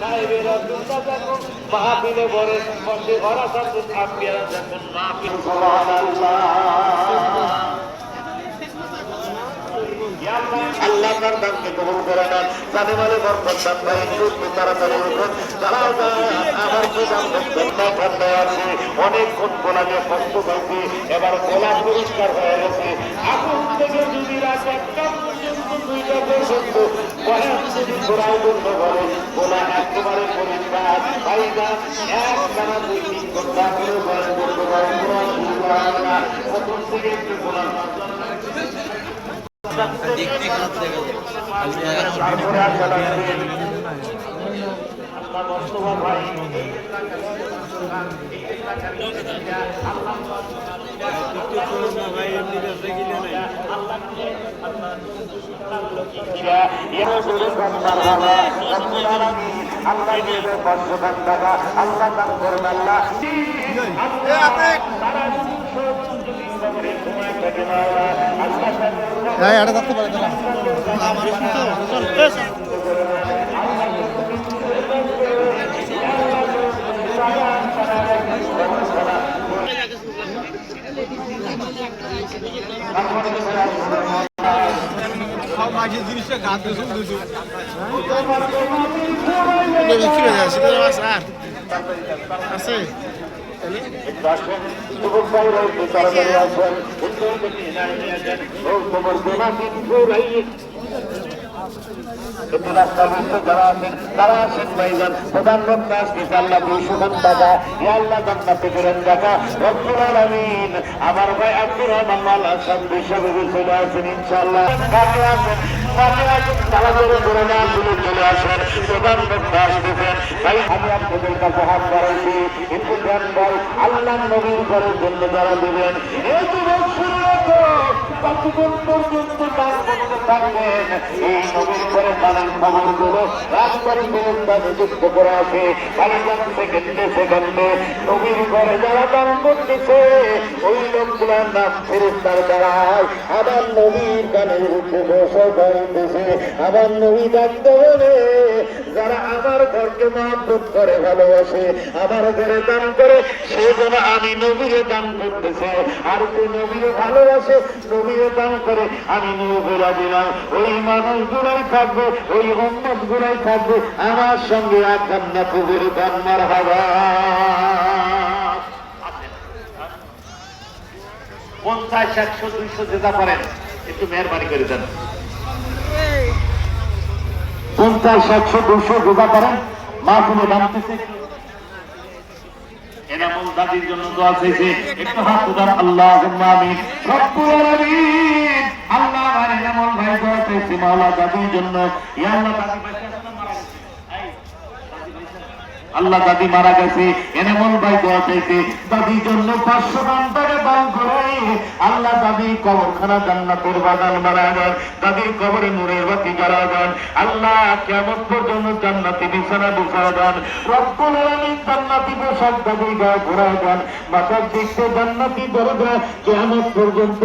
সাহেবেরা তোমরা যখন মাহফিলে বসে ওরা যখন আম্বিয়ারা যখন মাহফিল সুবহানাল্লাহ আল্লাহ তার দানকে কবুল করে নেন জানে মানে বরকত দান করেন একটু তাড়াতাড়ি উঠুন তারাও আমার ঠান্ডা আছে অনেকক্ষণ গোলা নিয়ে কষ্ট পাইছি এবার গোলা পরিষ্কার হয়ে গেছে এখন থেকে যদি রাত 1টা পর্যন্ত 2টা পর্যন্ত বয়ান যদি ঘোরাও বন্ধ করে গোলা একেবারে পরিষ্কার ভাইরা একটানা 2-3 ঘন্টা করে বয়ান করতে পারেন প্রথম থেকে একটু গোলা দেখতে খারাপ দেখা যায় এটা থাকতে পারে না জিনিসটা গাছ আছে যারা আছেন তারা আছেন ভাইজান প্রধানমন্ত্রী আজকে আল্লাহ 200 টাকা আল্লাহ জান্নাতে করেন টাকা রব্বুল আলামিন আমার ভাই আব্দুর রহমান মাল হাসান বিশ্ববিদ্যালয়ে চলে আসেন ইনশাআল্লাহ কাছে আসেন তারা ধরে ধরে নাম বলে চলে আসেন প্রধানমন্ত্রী আসতেছেন ভাই আমি আপনাদের কাছে হাত বাড়াইছি কিন্তু দেন ভাই আল্লাহ নবীর ঘরের জন্য যারা দেবেন এই যুবক শুরু রাখো কতক্ষণ পর্যন্ত দান করতে থাকবেন এই নবীর ঘরে দানের খবরগুলো রাজবাড়ি ফেরত নিযুক্ত করে আছে কালীগঞ্জ সেকেন্ডে নবীর ঘরে যারা দান করতেছে ওই লোকগুলার নাম ফেরেশতার দ্বারায় আবার নবীর গানের উঠে বসে গাইতেছে আবার নবী ডাকতে বলে যারা আমার ঘরকে মহব্বত করে ভালোবাসে আমার ঘরে দান করে সে যেন আমি নবীরে দান করতেছে আর যে নবীরে ভালোবাসে নবীরে দান করে আমি নবীর দিলাম ওই মানুষগুলাই থাকবে ওই উম্মত গুলাই থাকবে আমার সঙ্গে আকান্না কবির কান্নার হাওয়া 50, 100, 200 যেটা পারেন একটু মেহরবানি করে দেন 50, 100, 200 যেটা পারেন মাহফিলে নামতেছে এনামুল দাদির জন্য দোয়া চাইছে একটু হাত উঠান আল্লাহুম্মা আমিন রব্বুল আলামিন আল্লাহ আমার এনামুল ভাই দোয়া চাইছে মাওলা দাদির জন্য ইয়া আল্লাহ দাদি আল্লাহ দাদি মারা গেছে এনামুল ভাই দোয়া চাইছে দাদির জন্য 500 টাকা দান করে আল্লাহ দাদি কবরখানা জান্নাতের বাগান বানায় দেন দাদির কবরে নূরের বাতি জ্বালায় দেন আল্লাহ কিয়ামত পর্যন্ত জান্নাতি বিছানা বিছায় দেন রব্বুল আলামিন জান্নাতি পোশাক দাদির গায়ে ঘোরায় দেন মাথার দিকে জান্নাতি দরজা কিয়ামত পর্যন্ত